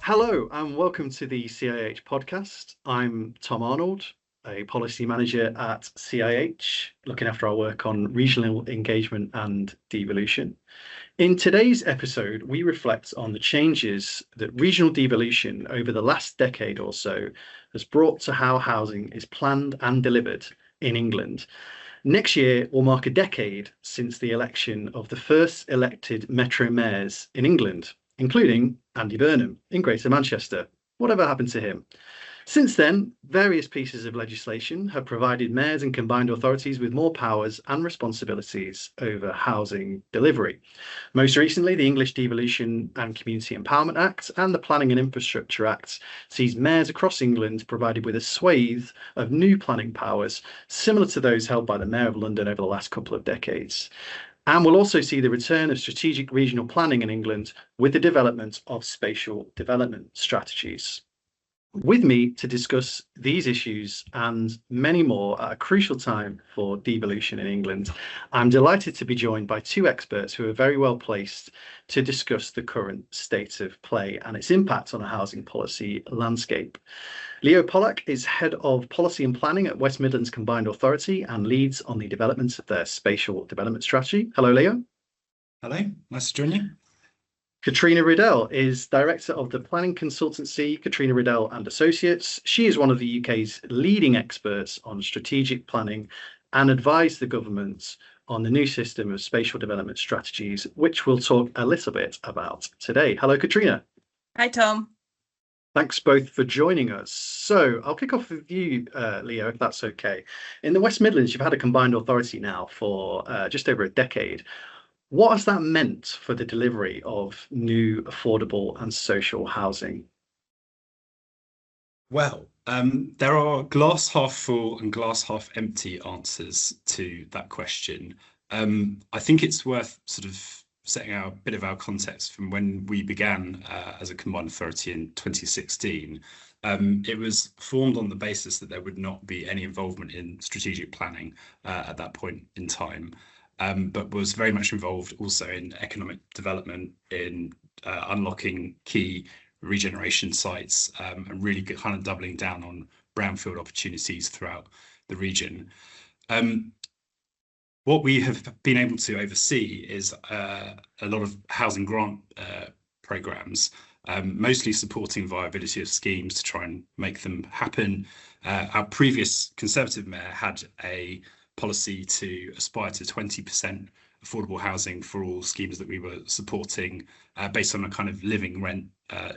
Hello and welcome to the CIH podcast. I'm Tom Arnold, a policy manager at CIH, looking after our work on regional engagement and devolution. In today's episode, we reflect on the changes that regional devolution over the last decade or so has brought to how housing is planned and delivered in England. Next year will mark a decade since the election of the first elected metro mayors in England, including Andy Burnham in Greater Manchester. Whatever happened to him? Since then, various pieces of legislation have provided mayors and combined authorities with more powers and responsibilities over housing delivery. Most recently, the English Devolution and Community Empowerment Act and the Planning and Infrastructure Act sees mayors across England provided with a swathe of new planning powers, similar to those held by the Mayor of London over the last couple of decades. And we'll also see the return of strategic regional planning in England with the development of spatial development strategies. With me to discuss these issues and many more at a crucial time for devolution in England, I'm delighted to be joined by two experts who are very well placed to discuss the current state of play and its impact on a housing policy landscape. Leo Pollak is Head of Policy and Planning at West Midlands Combined Authority and leads on the development of their spatial development strategy. Hello, Leo. Hello, nice to join you. Catriona Riddell is Director of the Planning Consultancy, Catriona Riddell and Associates. She is one of the UK's leading experts on strategic planning and advised the government on the new system of spatial development strategies, which we'll talk a little bit about today. Hello, Catriona. Hi, Tom. Thanks both for joining us. So I'll kick off with you, Leo, if that's okay. In the West Midlands, you've had a combined authority now for just over a decade. What has that meant for the delivery of new, affordable and social housing? Well, there are glass half full and glass half empty answers to that question. I think it's worth sort of setting out a bit of our context from when we began as a combined authority in 2016. It was formed on the basis that there would not be any involvement in strategic planning at that point in time. But was very much involved also in economic development, in unlocking key regeneration sites, and really kind of doubling down on brownfield opportunities throughout the region. What we have been able to oversee is a lot of housing grant programs, mostly supporting viability of schemes to try and make them happen. Our previous Conservative mayor had a policy to aspire to 20% affordable housing for all schemes that we were supporting, based on a kind of living rent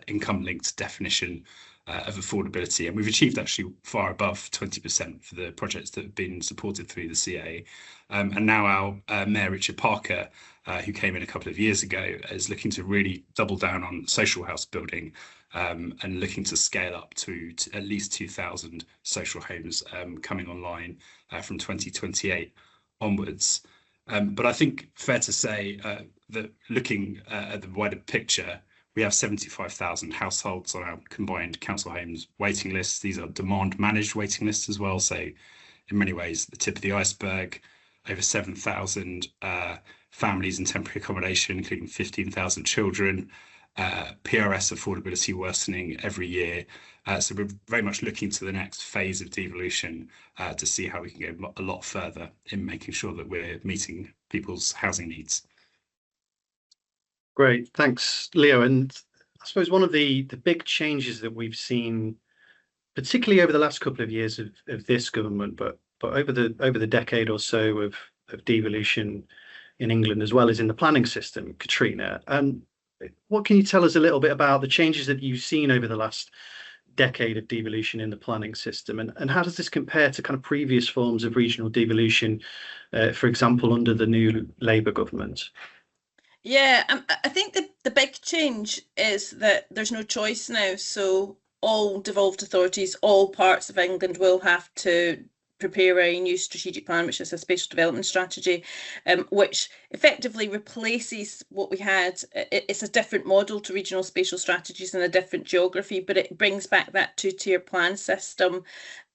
income linked definition of affordability. And we've achieved actually far above 20% for the projects that have been supported through the CA. And now our Mayor Richard Parker, who came in a couple of years ago, is looking to really double down on social house building, and looking to scale up to at least 2,000 social homes coming online from 2028 onwards. But I think fair to say that looking at the wider picture, we have 75,000 households on our combined council homes waiting lists. These are demand managed waiting lists as well. So in many ways, the tip of the iceberg, over 7,000 families in temporary accommodation, including 15,000 children. PRS affordability worsening every year. So we're very much looking to the next phase of devolution to see how we can go a lot further in making sure that we're meeting people's housing needs. Great, thanks, Leo. And I suppose one of the big changes that we've seen, particularly over the last couple of years of this government, but over the decade or so of devolution in England as well as in the planning system, Catriona. And what can you tell us a little bit about the changes that you've seen over the last decade of devolution in the planning system, and how does this compare to kind of previous forms of regional devolution, for example, under the new Labour government? Yeah, I think the big change is that there's no choice now. So all devolved authorities, all parts of England will have to prepare a new strategic plan, which is a spatial development strategy, which effectively replaces what we had. It's a different model to regional spatial strategies in a different geography, but it brings back that two-tier plan system.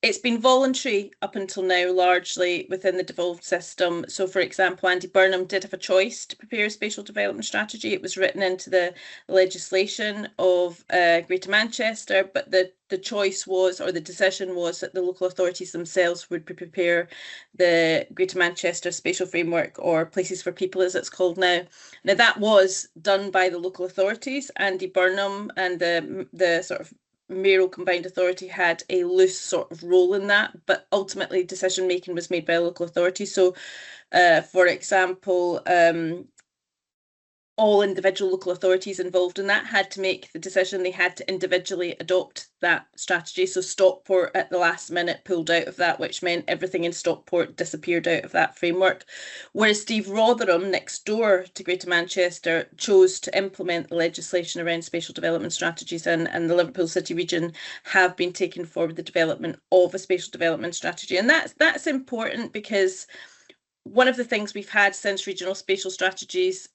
It's been voluntary up until now, largely within the devolved system. So, for example, Andy Burnham did have a choice to prepare a spatial development strategy. It was written into the legislation of Greater Manchester, but the choice was, or the decision was, that the local authorities themselves would prepare the Greater Manchester Spatial Framework, or Places for People as it's called now. Now, that was done by the local authorities. Andy Burnham and the sort of mayoral combined authority had a loose sort of role in that, but ultimately decision making was made by local authorities. So, for example, all individual local authorities involved in that had to make the decision. They had to individually adopt that strategy. So Stockport at the last minute pulled out of that, which meant everything in Stockport disappeared out of that framework. Whereas Steve Rotherham, next door to Greater Manchester, chose to implement the legislation around spatial development strategies, and the Liverpool City region have been taking forward the development of a spatial development strategy. And that's important, because one of the things we've had since regional spatial strategies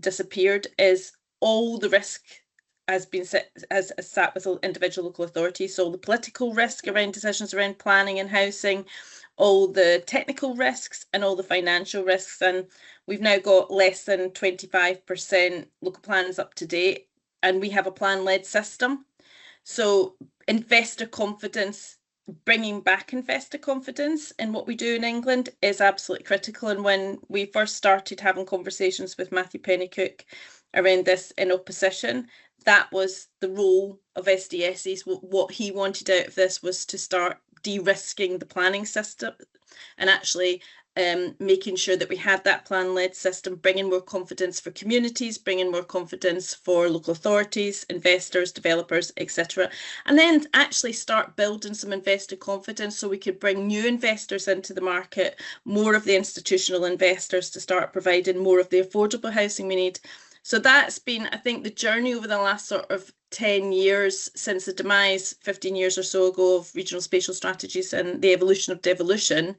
disappeared is all the risk has been sat with individual local authorities. So the political risk around decisions around planning and housing, all the technical risks, and all the financial risks. And we've now got less than 25% local plans up to date, and we have a plan-led system. So investor confidence, bringing back investor confidence in what we do in England, is absolutely critical. And when we first started having conversations with Matthew Pennycook around this in opposition, that was the role of SDSs. What he wanted out of this was to start de-risking the planning system and actually making sure that we had that plan-led system, bringing more confidence for communities, bringing more confidence for local authorities, investors, developers, etc. And then actually start building some investor confidence so we could bring new investors into the market, more of the institutional investors, to start providing more of the affordable housing we need. So that's been, I think, the journey over the last sort of 10 years since the demise 15 years or so ago of regional spatial strategies and the evolution of devolution.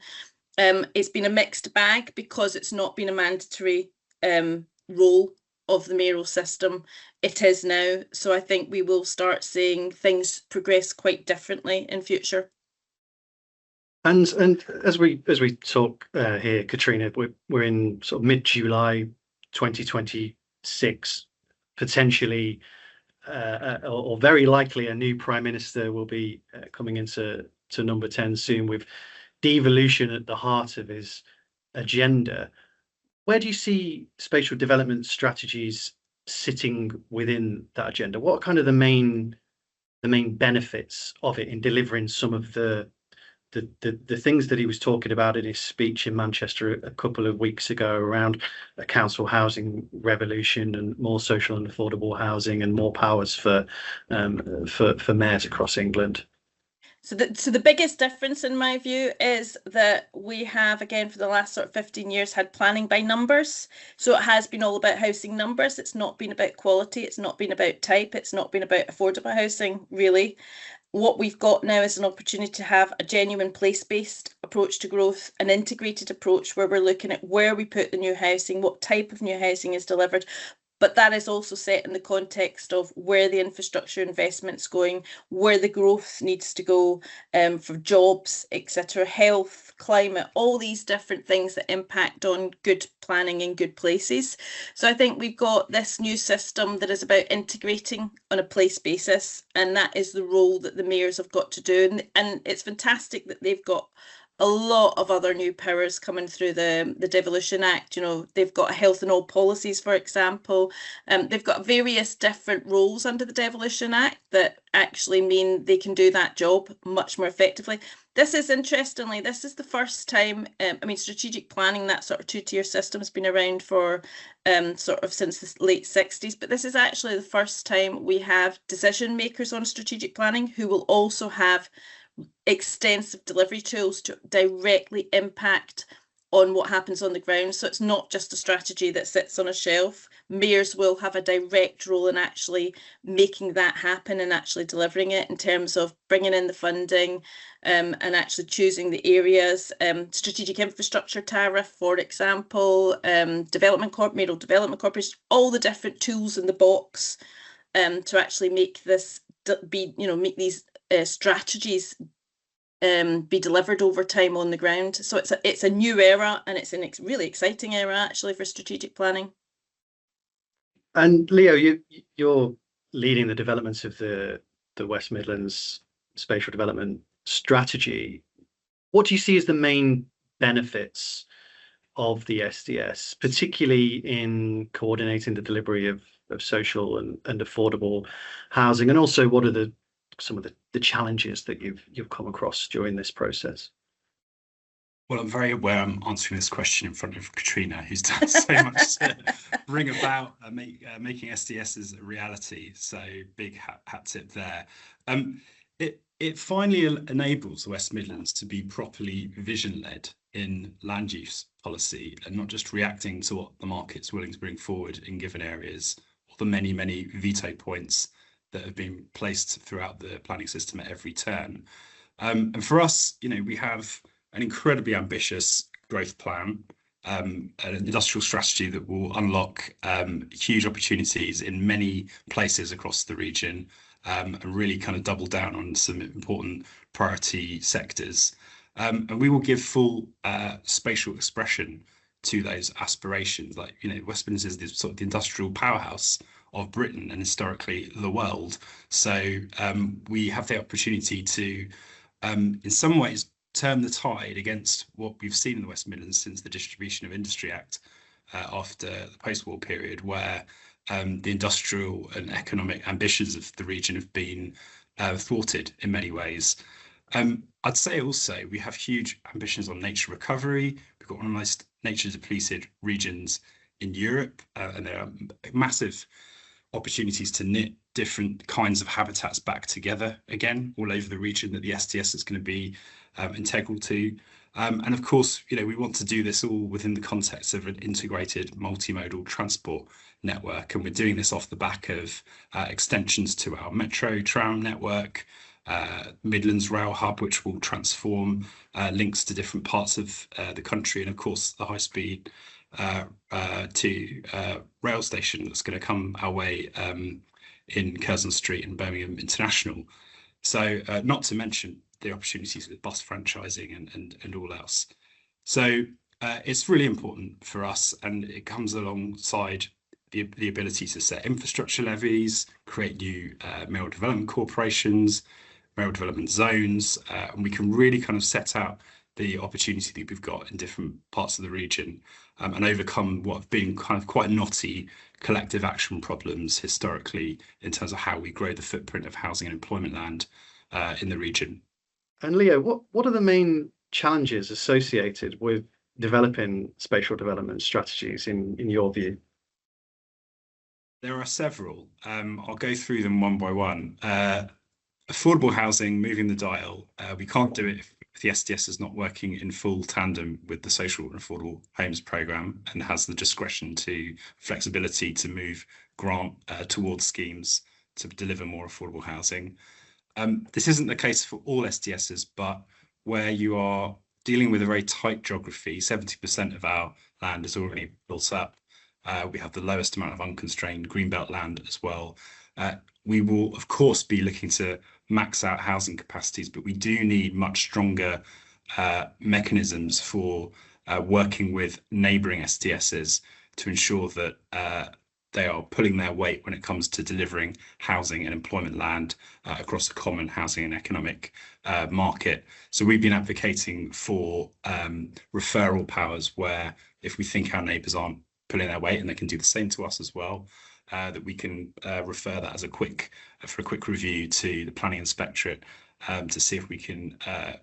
It's been a mixed bag because it's not been a mandatory role of the mayoral system. It is now. So I think we will start seeing things progress quite differently in future. And as we talk here, Catriona, we're in sort of mid-July 2026. Potentially, or very likely, a new Prime Minister will be coming into number 10 soon, with devolution at the heart of his agenda. Where do you see spatial development strategies sitting within that agenda? What are kind of the main benefits of it in delivering some of the things that he was talking about in his speech in Manchester a couple of weeks ago around a council housing revolution and more social and affordable housing and more powers for mayors across England? So the biggest difference, in my view, is that we have, again, for the last sort of 15 years, had planning by numbers. So it has been all about housing numbers. It's not been about quality. It's not been about type. It's not been about affordable housing, really. What we've got now is an opportunity to have a genuine place-based approach to growth, an integrated approach where we're looking at where we put the new housing, what type of new housing is delivered. But that is also set in the context of where the infrastructure investment's going, where the growth needs to go for jobs, etc., health, climate, all these different things that impact on good planning in good places. So I think we've got this new system that is about integrating on a place basis, and that is the role that the mayors have got to do. And it's fantastic that they've got a lot of other new powers coming through the Devolution Act. You know, they've got health and all policies, for example. They've got various different roles under the Devolution Act that actually mean they can do that job much more effectively. This is, interestingly, this is the first time, I mean, strategic planning, that sort of two-tier system, has been around for sort of since the late 60s, but this is actually the first time we have decision makers on strategic planning who will also have extensive delivery tools to directly impact on what happens on the ground. So it's not just a strategy that sits on a shelf. Mayors will have a direct role in actually making that happen and actually delivering it, in terms of bringing in the funding and actually choosing the areas. Strategic infrastructure tariff, for example, mayoral development corporation, all the different tools in the box to actually make this be, you know, make these strategies be delivered over time on the ground. So it's a new era, and it's a really exciting era actually for strategic planning. And Leo, you're leading the developments of the West Midlands spatial development strategy. What do you see as the main benefits of the SDS, particularly in coordinating the delivery of social and affordable housing, and also what are some of the challenges that you've come across during this process? Well, I'm very aware I'm answering this question in front of Catriona, who's done so much to bring about making SDSs a reality. So big hat tip there. It finally enables the West Midlands to be properly vision-led in land use policy and not just reacting to what the market's willing to bring forward in given areas, or the many, many veto points that have been placed throughout the planning system at every turn. And for us, we have an incredibly ambitious growth plan, an industrial strategy that will unlock huge opportunities in many places across the region, and really kind of double down on some important priority sectors. And we will give full spatial expression to those aspirations. Like, West Midlands is sort of the industrial powerhouse of Britain and historically the world. So we have the opportunity to, in some ways, turn the tide against what we've seen in the West Midlands since the Distribution of Industry Act after the post-war period, where the industrial and economic ambitions of the region have been thwarted in many ways. I'd say also we have huge ambitions on nature recovery. We've got one of the most nature depleted regions in Europe, and there are massive opportunities to knit different kinds of habitats back together again all over the region that the SDS is going to be integral to. And of course, we want to do this all within the context of an integrated multimodal transport network. And we're doing this off the back of extensions to our metro tram network, Midlands Rail Hub, which will transform links to different parts of the country, and of course the high speed to rail station that's going to come our way in Curzon Street and Birmingham International. So not to mention the opportunities with bus franchising and all else. So it's really important for us, and it comes alongside the ability to set infrastructure levies, create new mayoral development corporations, mayoral development zones, and we can really kind of set out the opportunity that we've got in different parts of the region, and overcome what have been kind of quite knotty collective action problems historically in terms of how we grow the footprint of housing and employment land in the region. And Leo, what are the main challenges associated with developing spatial development strategies in your view? There are several. I'll go through them one by one. Affordable housing, moving the dial. We can't do it if the SDS is not working in full tandem with the social and affordable homes programme and has the discretion to flexibility to move grant towards schemes to deliver more affordable housing. This isn't the case for all SDSs, but where you are dealing with a very tight geography, 70% of our land is already built up. We have the lowest amount of unconstrained greenbelt land as well. We will, of course, be looking to max out housing capacities, but we do need much stronger mechanisms for working with neighbouring SDSs to ensure that they are pulling their weight when it comes to delivering housing and employment land across a common housing and economic market. So we've been advocating for referral powers, where if we think our neighbours aren't pulling their weight, and they can do the same to us as well, that we can refer that as a quick review to the planning inspectorate to see if we can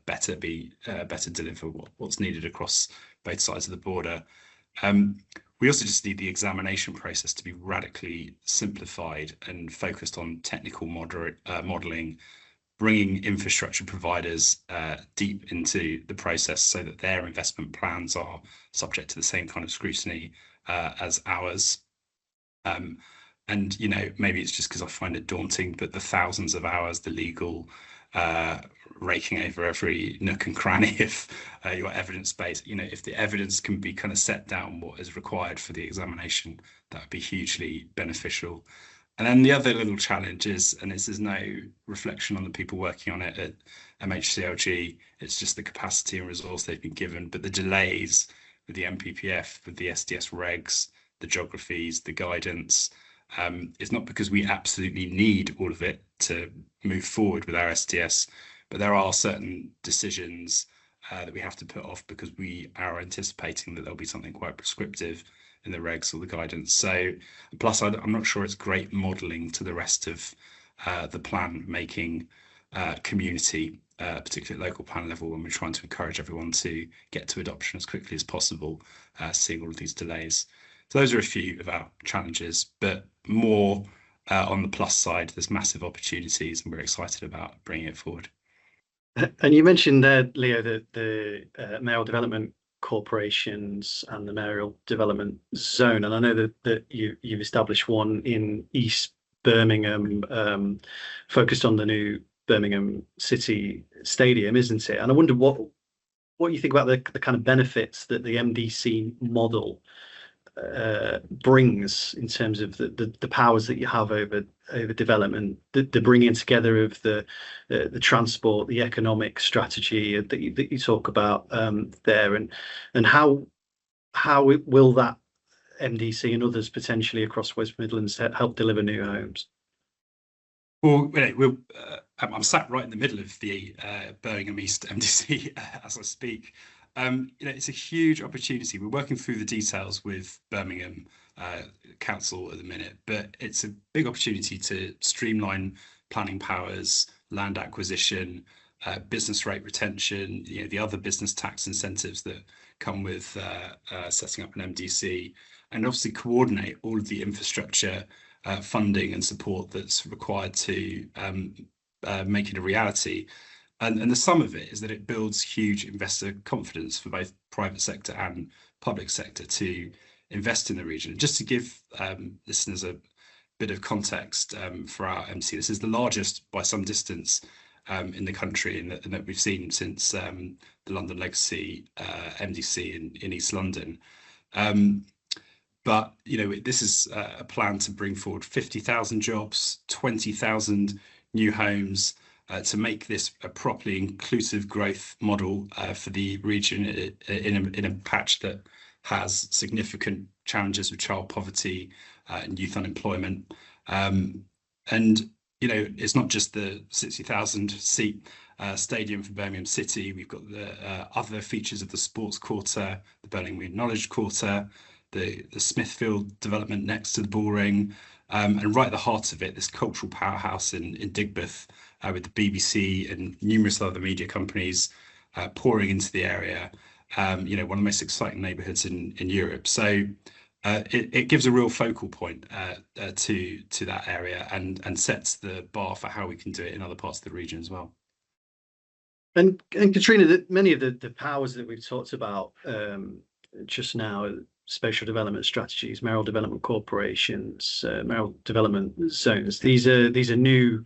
better deliver what's needed across both sides of the border. We also just need the examination process to be radically simplified and focused on technical modelling, bringing infrastructure providers deep into the process so that their investment plans are subject to the same kind of scrutiny as ours. And maybe it's just because I find it daunting, but the thousands of hours, the legal raking over every nook and cranny of your evidence base, if the evidence can be kind of set down what is required for the examination, that would be hugely beneficial. And then the other little challenge is, and this is no reflection on the people working on it at MHCLG, it's just the capacity and resource they've been given, but the delays with the MPPF, with the SDS regs, the geographies, the guidance, it's not because we absolutely need all of it to move forward with our SDS, but there are certain decisions that we have to put off because we are anticipating that there'll be something quite prescriptive in the regs or the guidance. So plus I'm not sure it's great modelling to the rest of the plan making community, particularly at local plan level, when we're trying to encourage everyone to get to adoption as quickly as possible, seeing all of these delays. So those are a few of our challenges, but more on the plus side, there's massive opportunities and we're excited about bringing it forward. And you mentioned there, Leo, that the mayoral development corporations and the mayoral development zone, and I know that you've established one in East Birmingham, focused on the new Birmingham City Stadium, isn't it? And I wonder what you think about the kind of benefits that the MDC model brings in terms of the powers that you have over development, the bringing together of the transport, the economic strategy that you talk about there, and how will that MDC and others potentially across West Midlands help deliver new homes? Well, I'm sat right in the middle of the Birmingham East MDC as I speak. It's a huge opportunity. We're working through the details with Birmingham Council at the minute, but it's a big opportunity to streamline planning powers, land acquisition, business rate retention, the other business tax incentives that come with setting up an MDC, and obviously coordinate all of the infrastructure funding and support that's required to make it a reality. And the sum of it is that it builds huge investor confidence for both private sector and public sector to invest in the region. Just to give listeners a bit of context for our MC, this is the largest by some distance in the country, and that we've seen since the London Legacy MDC in East London. But this is a plan to bring forward 50,000 jobs, 20,000 new homes, to make this a properly inclusive growth model for the region in a patch that has significant challenges with child poverty and youth unemployment. And it's not just the 60,000 seat stadium for Birmingham City. We've got the other features of the sports quarter, the Birmingham Knowledge Quarter, the Smithfield development next to the Bullring, and right at the heart of it, this cultural powerhouse in Digbeth, with the BBC and numerous other media companies pouring into the area. One of the most exciting neighbourhoods in Europe. So it gives a real focal point to that area and sets the bar for how we can do it in other parts of the region as well. And Catriona, many of the powers that we've talked about just now, spatial development strategies, mayoral development corporations, mayoral development zones, these are new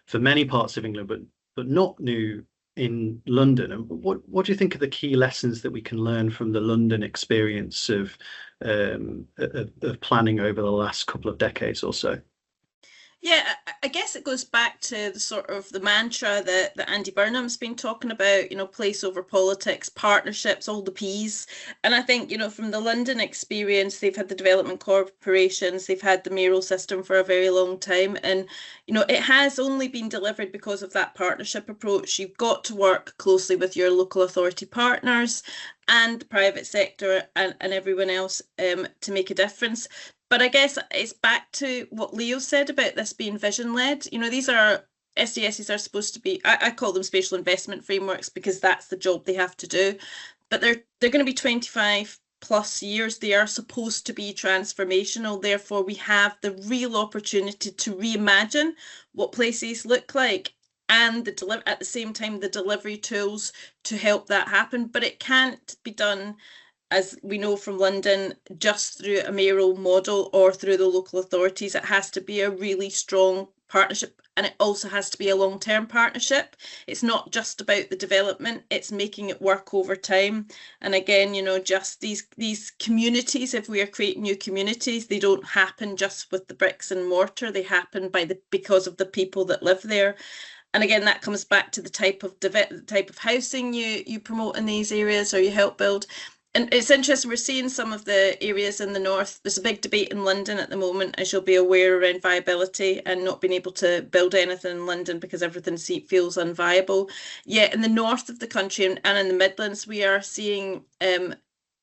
for many parts of England, but not new in London. And what do you think are the key lessons that we can learn from the London experience of planning over the last couple of decades or so? Yeah, I guess it goes back to the sort of the mantra that Andy Burnham's been talking about, place over politics, partnerships, all the P's. And I think, from the London experience, they've had the development corporations, they've had the mayoral system for a very long time. And, it has only been delivered because of that partnership approach. You've got to work closely with your local authority partners and the private sector and everyone else to make a difference. But I guess it's back to what Leo said about this being vision-led. These are SDSs are supposed to be, I call them spatial investment frameworks because that's the job they have to do. But they're going to be 25 plus years. They are supposed to be transformational. Therefore, we have the real opportunity to reimagine what places look like and at the same time the delivery tools to help that happen. But it can't be done, as we know from London, just through a mayoral model or through the local authorities. It has to be a really strong partnership, and it also has to be a long-term partnership. It's not just about the development, it's making it work over time. And again, just these communities, if we are creating new communities, they don't happen just with the bricks and mortar, they happen because of the people that live there. And again, that comes back to the type of housing you promote in these areas, or you help build. And it's interesting, we're seeing some of the areas in the north. There's a big debate in London at the moment, as you'll be aware, around viability and not being able to build anything in London because everything feels unviable. Yet in the north of the country and in the Midlands, we are seeing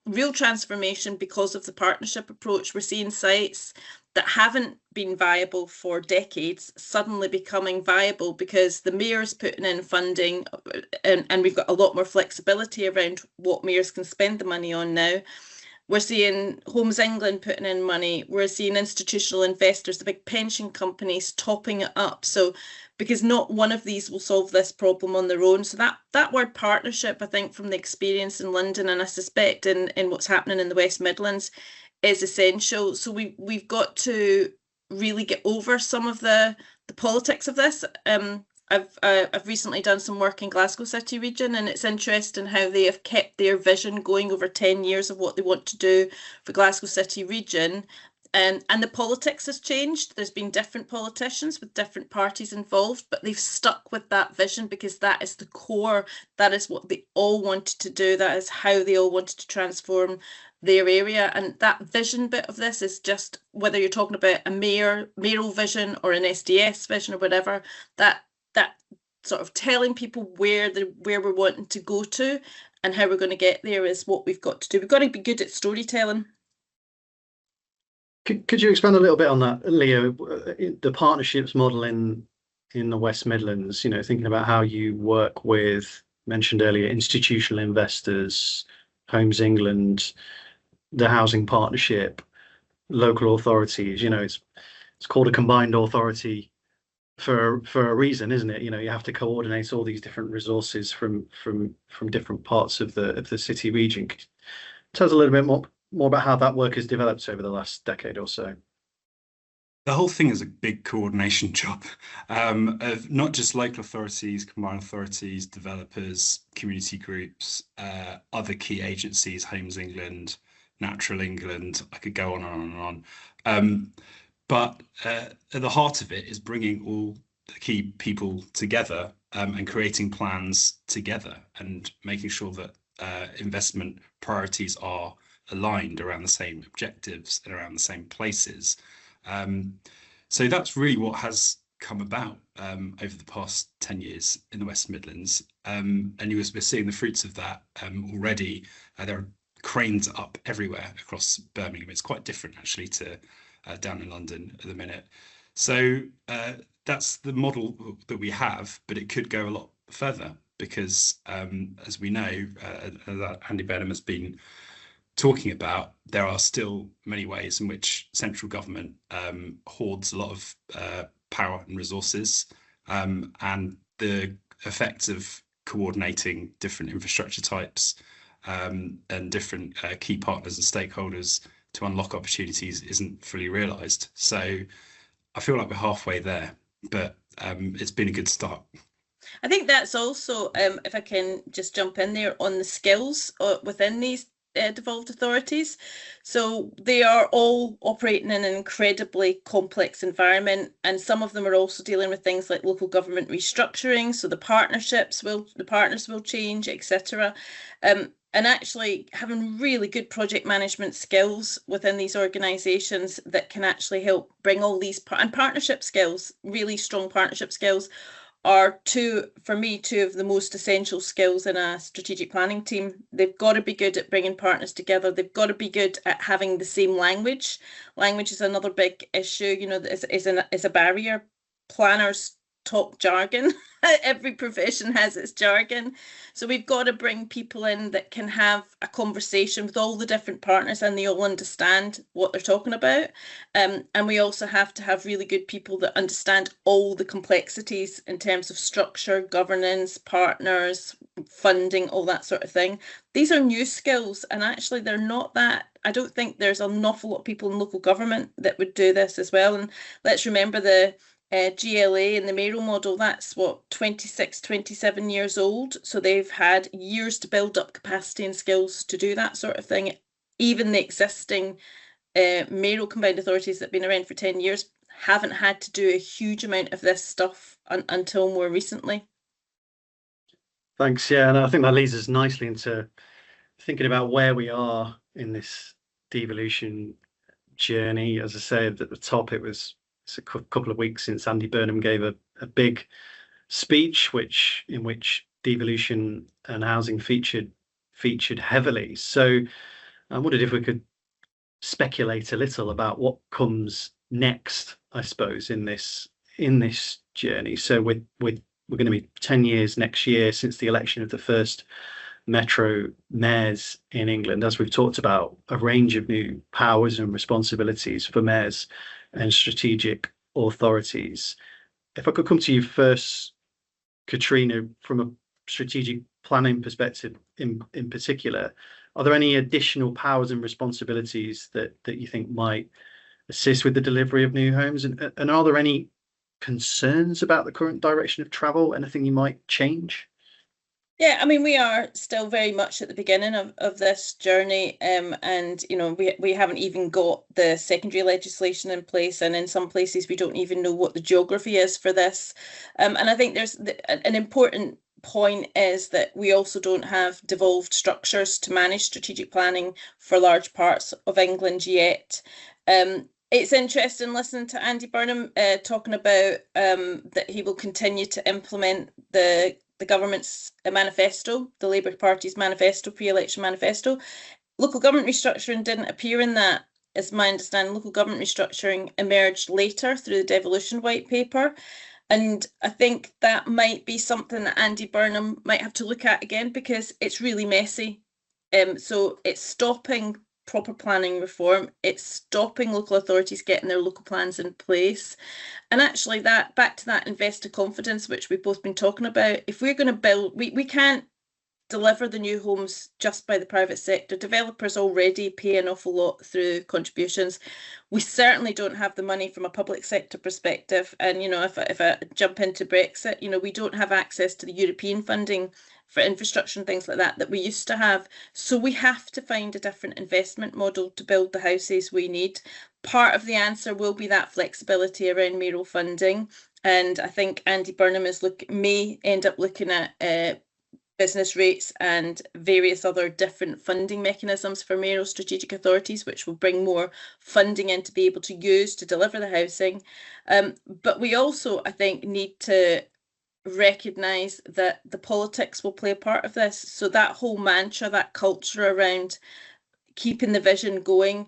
real transformation because of the partnership approach. We're seeing sites that haven't been viable for decades suddenly becoming viable because the mayor's putting in funding, and we've got a lot more flexibility around what mayors can spend the money on now. We're seeing Homes England putting in money. We're seeing institutional investors, the big pension companies, topping it up. So because not one of these will solve this problem on their own. So that word partnership, I think, from the experience in London, and I suspect in what's happening in the West Midlands, is essential. So we've got to really get over some of the politics of this. I've recently done some work in Glasgow City region, and it's interesting how they have kept their vision going over 10 years of what they want to do for Glasgow City region. And the politics has changed. There's been different politicians with different parties involved, but they've stuck with that vision because that is the core. That is what they all wanted to do. That is how they all wanted to transform their area. And that vision bit of this is just, whether you're talking about a mayoral vision or an SDS vision or whatever, that sort of telling people where we're wanting to go to and how we're going to get there is what we've got to do. We've got to be good at storytelling. Could you expand a little bit on that, Leo? The partnerships model in the West Midlands, thinking about how you work with, mentioned earlier, institutional investors, Homes England, the housing partnership, local authorities. It's called a combined authority for a reason, isn't it? You have to coordinate all these different resources from different parts of the city region. Tell us a little bit more about how that work has developed over the last decade or so. The whole thing is a big coordination job of not just local authorities, combined authorities, developers, community groups, other key agencies, Homes England, Natural England. I could go on and on and on. But at the heart of it is bringing all the key people together and creating plans together and making sure that investment priorities are aligned around the same objectives and around the same places. So that's really what has come about over the past 10 years in the West Midlands. And we're seeing the fruits of that already. There are cranes up everywhere across Birmingham. It's quite different actually to down in London at the minute. So that's the model that we have, but it could go a lot further because as we know, that Andy Benham has been talking about, there are still many ways in which central government hoards a lot of power and resources, and the effects of coordinating different infrastructure types and different key partners and stakeholders to unlock opportunities isn't fully realised. So I feel like we're halfway there, but it's been a good start. I think that's also, if I can just jump in there, on the skills within these devolved authorities. So they are all operating in an incredibly complex environment, and some of them are also dealing with things like local government restructuring. So the partners will change, etc. And actually having really good project management skills within these organisations that can actually help bring all these and partnership skills, really strong partnership skills, are two of the most essential skills in a strategic planning team. They've got to be good at bringing partners together. They've got to be good at having the same language. Language is another big issue, is a barrier. Planners talk jargon. Every profession has its jargon. So we've got to bring people in that can have a conversation with all the different partners and they all understand what they're talking about. And we also have to have really good people that understand all the complexities in terms of structure, governance, partners, funding, all that sort of thing. These are new skills, and actually they're not that. I don't think there's an awful lot of people in local government that would do this as well. And let's remember the GLA and the mayoral model, that's what, 26, 27 years old. So they've had years to build up capacity and skills to do that sort of thing. Even the existing mayoral combined authorities that have been around for 10 years haven't had to do a huge amount of this stuff until more recently. Thanks. Yeah, and I think that leads us nicely into thinking about where we are in this devolution journey. As I said at the top, it's a couple of weeks since Andy Burnham gave a big speech, in which devolution and housing featured heavily. So I wondered if we could speculate a little about what comes next, I suppose, in this journey. So we're going to be 10 years next year since the election of the first metro mayors in England. As we've talked about, a range of new powers and responsibilities for mayors and strategic authorities. If I could come to you first, Catriona, from a strategic planning perspective in particular, are there any additional powers and responsibilities that you think might assist with the delivery of new homes? And are there any concerns about the current direction of travel? Anything you might change? Yeah, I mean, we are still very much at the beginning of this journey, and we haven't even got the secondary legislation in place, and in some places we don't even know what the geography is for this. And I think there's an important point is that we also don't have devolved structures to manage strategic planning for large parts of England yet. It's interesting listening to Andy Burnham talking about that he will continue to implement the government's manifesto, the Labour Party's manifesto, pre-election manifesto. Local government restructuring didn't appear in that. As my understanding, local government restructuring emerged later through the devolution white paper. And I think that might be something that Andy Burnham might have to look at again, because it's really messy. So it's stopping proper planning reform. It's stopping local authorities getting their local plans in place. And actually, that back to that investor confidence, which we've both been talking about, if we're going to build, we can't deliver the new homes just by the private sector. Developers already pay an awful lot through contributions. We certainly don't have the money from a public sector perspective. And, if I jump into Brexit, we don't have access to the European funding for infrastructure and things like that we used to have. So we have to find a different investment model to build the houses we need. Part of the answer will be that flexibility around mayoral funding. And I think Andy Burnham may end up looking at business rates and various other different funding mechanisms for mayoral strategic authorities, which will bring more funding in to be able to use to deliver the housing. But we also, I think, need to recognise that the politics will play a part of this. So that whole mantra, that culture around keeping the vision going,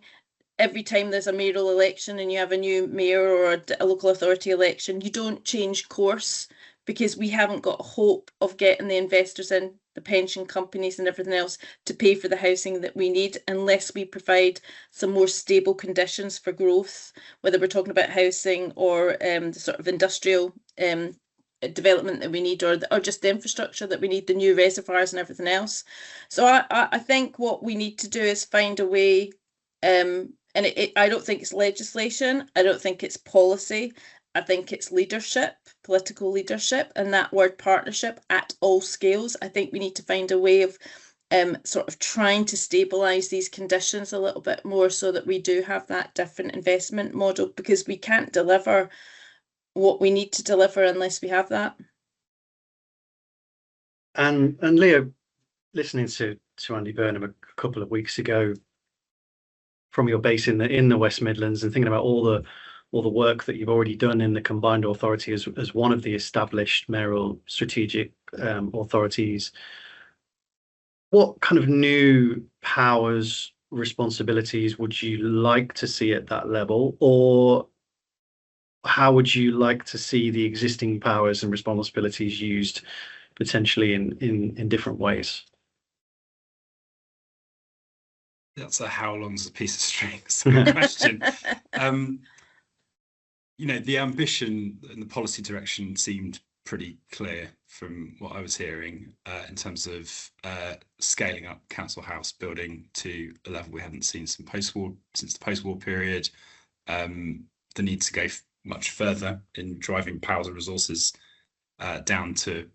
every time there's a mayoral election and you have a new mayor or a local authority election, you don't change course, because we haven't got hope of getting the investors in, the pension companies and everything else to pay for the housing that we need, unless we provide some more stable conditions for growth, whether we're talking about housing or the sort of industrial development that we need, or just the infrastructure that we need, the new reservoirs and everything else. So I think what we need to do is find a way, and I don't think it's legislation, I don't think it's policy, I think it's leadership, political leadership, and that word partnership at all scales. I think we need to find a way of sort of trying to stabilise these conditions a little bit more, so that we do have that different investment model, because we can't deliver what we need to deliver unless we have that. And Leo, listening to Andy Burnham a couple of weeks ago from your base in the West Midlands, and thinking about all the work that you've already done in the combined authority as one of the established mayoral strategic authorities, what kind of new powers, responsibilities would you like to see at that level, or how would you like to see the existing powers and responsibilities used potentially in different ways? That's a how long's a piece of string sort of question. The ambition and the policy direction seemed pretty clear from what I was hearing in terms of scaling up council house building to a level we hadn't seen since the post-war period. The need to go much further in driving powers and resources down to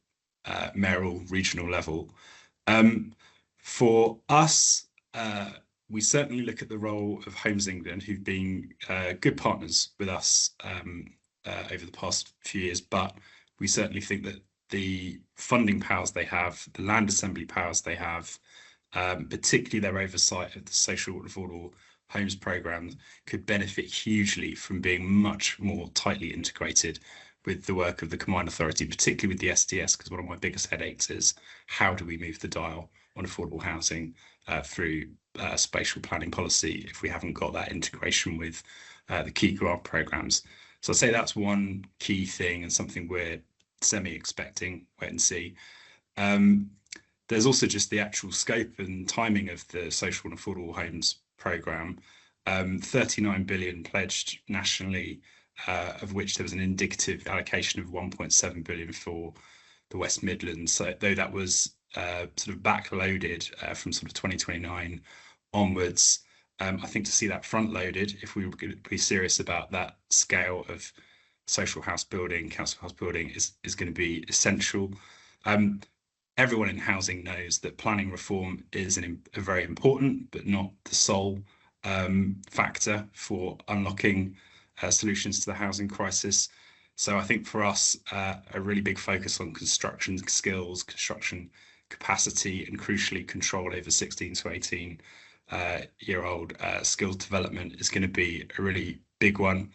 mayoral, regional level. For us, we certainly look at the role of Homes England, who've been good partners with us over the past few years, but we certainly think that the funding powers they have, the land assembly powers they have, particularly their oversight of the social and affordable homes programme, could benefit hugely from being much more tightly integrated with the work of the Combined Authority, particularly with the SDS, because one of my biggest headaches is how do we move the dial on affordable housing through spatial planning policy if we haven't got that integration with the key grant programmes. So I'd say that's one key thing and something we're semi-expecting, wait and see. There's also just the actual scope and timing of the social and affordable homes programme. 39 billion pledged nationally, of which there was an indicative allocation of 1.7 billion for the West Midlands. So though that was sort of backloaded from sort of 2029 onwards, I think to see that front loaded, if we were going to be serious about that scale of social house building, council house building, is going to be essential. Everyone in housing knows that planning reform is a very important, but not the sole factor for unlocking solutions to the housing crisis. So I think for us, a really big focus on construction skills, construction capacity, and crucially control over 16 to 18 year old skills development is going to be a really big one.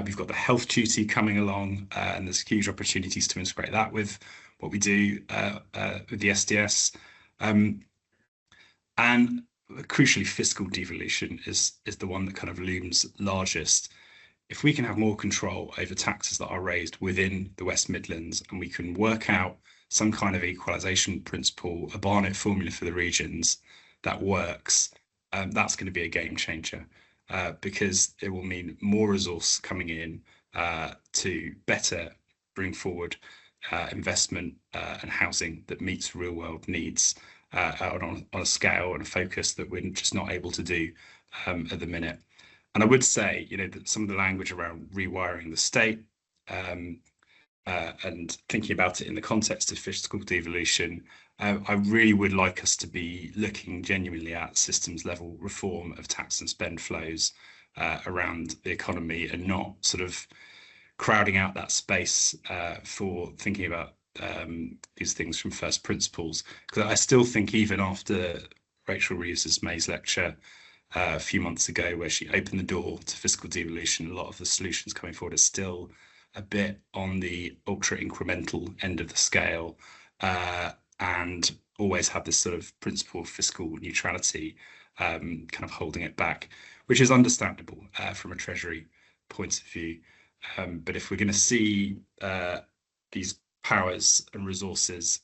We've got the health duty coming along, and there's huge opportunities to integrate that with what we do with the SDS. And crucially, fiscal devolution is the one that kind of looms largest. If we can have more control over taxes that are raised within the West Midlands, and we can work out some kind of equalisation principle, a Barnett formula for the regions that works, that's going to be a game changer, because it will mean more resource coming in to better bring forward investment and housing that meets real world needs on a scale and a focus that we're just not able to do at the minute. And I would say, that some of the language around rewiring the state and thinking about it in the context of fiscal devolution, I really would like us to be looking genuinely at systems level reform of tax and spend flows around the economy, and not sort of crowding out that space for thinking about these things from first principles. Because I still think, even after Rachel Reeves's May's lecture a few months ago, where she opened the door to fiscal devolution, a lot of the solutions coming forward are still a bit on the ultra incremental end of the scale, and always have this sort of principle of fiscal neutrality kind of holding it back, which is understandable from a Treasury point of view. But if we're going to see these powers and resources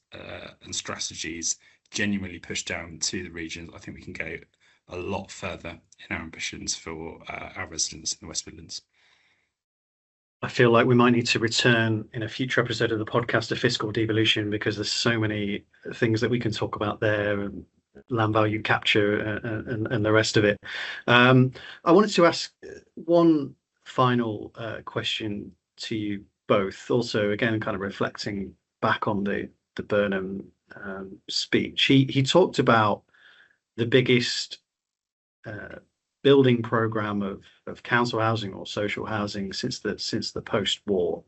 and strategies genuinely pushed down to the regions, I think we can go a lot further in our ambitions for our residents in the West Midlands. I feel like we might need to return in a future episode of the podcast to fiscal devolution, because there's so many things that we can talk about there, and land value capture and the rest of it. I wanted to ask one final question to you both. Also, again, kind of reflecting back on the Burnham speech. He talked about the biggest building program of council housing or social housing since the post-war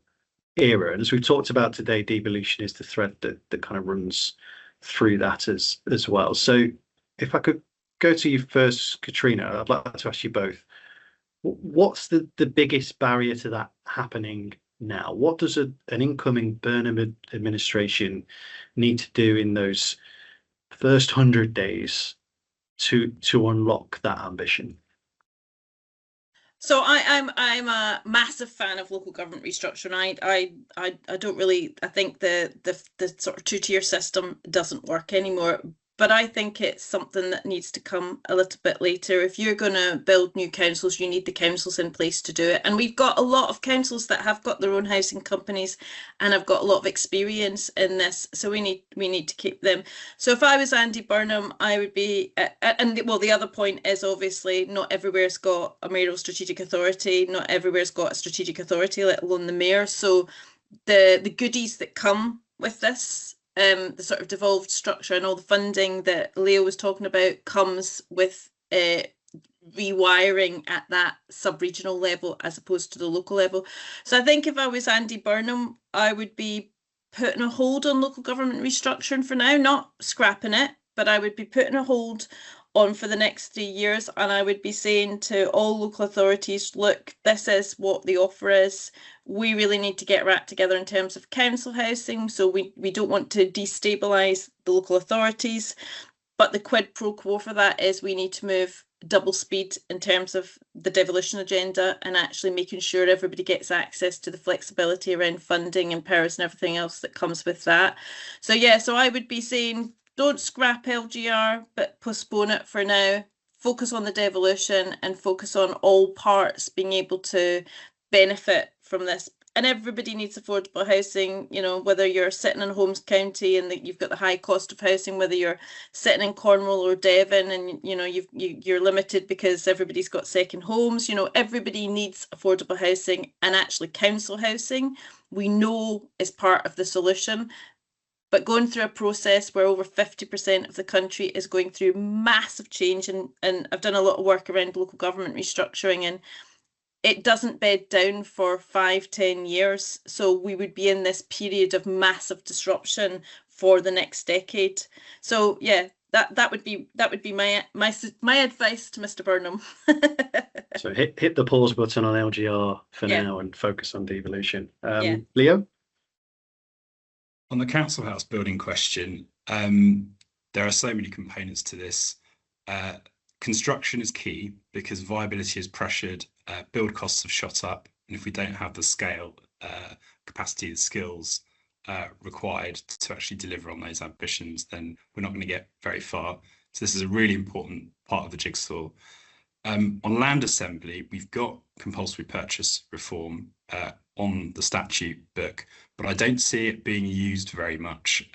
era, and as we've talked about today, devolution is the thread that kind of runs through that as well. So if I could go to you first, Catriona, I'd like to ask you both, what's the biggest barrier to that happening now? What does an incoming Burnham administration need to do in those first 100 days to unlock that ambition? So I'm a massive fan of local government restructuring. I don't really, I think the sort of two-tier system doesn't work anymore. but I think it's something that needs to come a little bit later. If you're going to build new councils, you need the councils in place to do it. And we've got a lot of councils that have got their own housing companies and have got a lot of experience in this. So we need to keep them. So if I was Andy Burnham, I would be, well, the other point is obviously not everywhere's got a mayoral strategic authority. Not everywhere's got a strategic authority, let alone the mayor. So the goodies that come with this, the sort of devolved structure and all the funding that Leo was talking about comes with rewiring at that sub-regional level as opposed to the local level. So I think if I was Andy Burnham, I would be putting a hold on local government restructuring for now, not scrapping it, but I would be putting a hold on for the next 3 years, and I would be saying to all local authorities, look, this is what the offer is. We really need to get our act together in terms of council housing, so we don't want to destabilise the local authorities, but the quid pro quo for that is we need to move double speed in terms of the devolution agenda and actually making sure everybody gets access to the flexibility around funding and powers and everything else that comes with that. So yeah, so I would be saying don't scrap LGR, but postpone it for now. Focus on the devolution and focus on all parts being able to benefit from this. And everybody needs affordable housing, you know, whether you're sitting in Holmes County and you've got the high cost of housing, whether you're sitting in Cornwall or Devon and, you know, you're limited because everybody's got second homes. You know, everybody needs affordable housing, and actually council housing, we know, is part of the solution. But going through a process where over 50% of the country is going through massive change, and I've done a lot of work around local government restructuring, and it doesn't bed down for 5-10 years. So we would be in this period of massive disruption for the next decade. So yeah, that would be my advice to Mr. Burnham. So hit the pause button on LGR for now and focus on devolution. Leo? On the council house building question, there are so many components to this. Construction is key because viability is pressured, build costs have shot up, and if we don't have the scale, capacity, the skills required to actually deliver on those ambitions, then we're not going to get very far. So this is a really important part of the jigsaw. On land assembly, we've got compulsory purchase reform on the statute book, but I don't see it being used very much.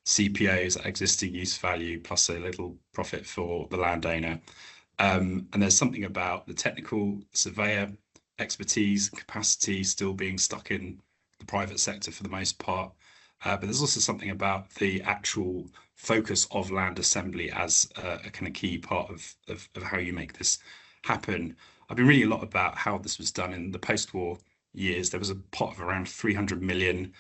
CPOs at existing use value plus a little profit for the landowner. And there's something about the technical surveyor expertise and capacity still being stuck in the private sector for the most part. But there's also something about the actual focus of land assembly as a kind of key part of how you make this happen. I've been reading a lot about how this was done in the post-war years. There was a pot of around 300 million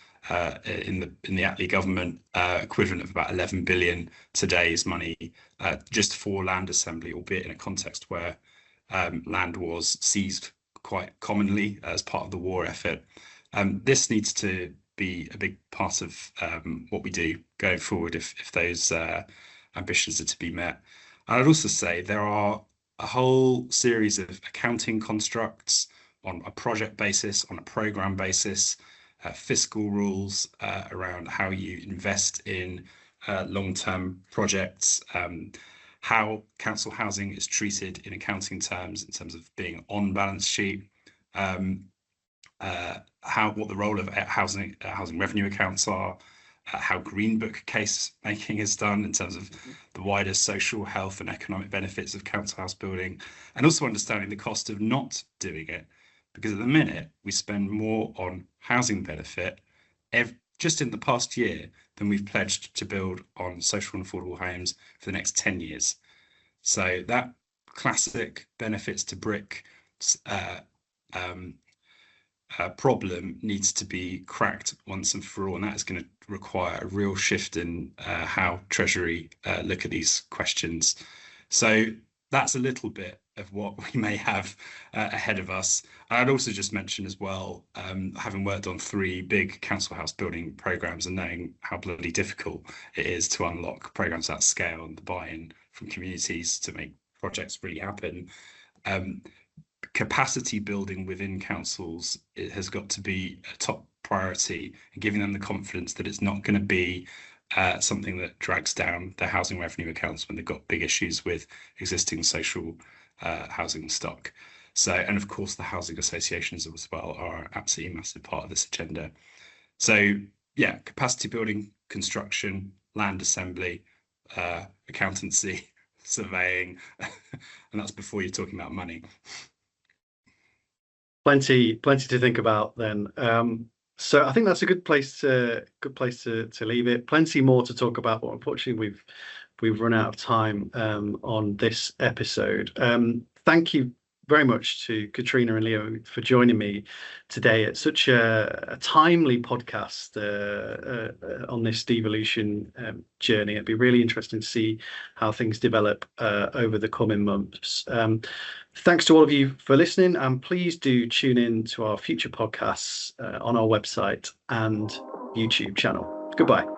in the Attlee government, equivalent of about 11 billion today's money, just for land assembly, albeit in a context where land was seized quite commonly as part of the war effort. This needs to be a big part of what we do going forward if those ambitions are to be met. And I'd also say there are a whole series of accounting constructs on a project basis, on a program basis, fiscal rules around how you invest in long-term projects, how council housing is treated in accounting terms in terms of being on balance sheet, what the role of housing revenue accounts are, how Green Book case making is done in terms of the wider social, health and economic benefits of council house building, and also understanding the cost of not doing it. Because at the minute, we spend more on housing benefit just in the past year than we've pledged to build on social and affordable homes for the next 10 years. So that classic benefits to brick problem needs to be cracked once and for all, and that is going to require a real shift in how Treasury look at these questions. So that's a little bit of what we may have ahead of us. I'd also just mention as well, having worked on 3 big council house building programs and knowing how bloody difficult it is to unlock programs at scale and the buy-in from communities to make projects really happen. Capacity building within councils, it has got to be a top priority, and giving them the confidence that it's not going to be something that drags down their housing revenue accounts when they've got big issues with existing social housing stock. So, and of course, the housing associations as well are absolutely a massive part of this agenda. So, yeah, capacity building, construction, land assembly, accountancy, surveying, and that's before you're talking about money. Plenty to think about then. So I think that's a good place to leave it. Plenty more to talk about, but unfortunately we've run out of time on this episode. Thank you very much to Catriona and Leo for joining me today at such a timely podcast on this devolution journey. It'd be really interesting to see how things develop over the coming months. Thanks to all of you for listening, and please do tune in to our future podcasts on our website and YouTube channel. Goodbye.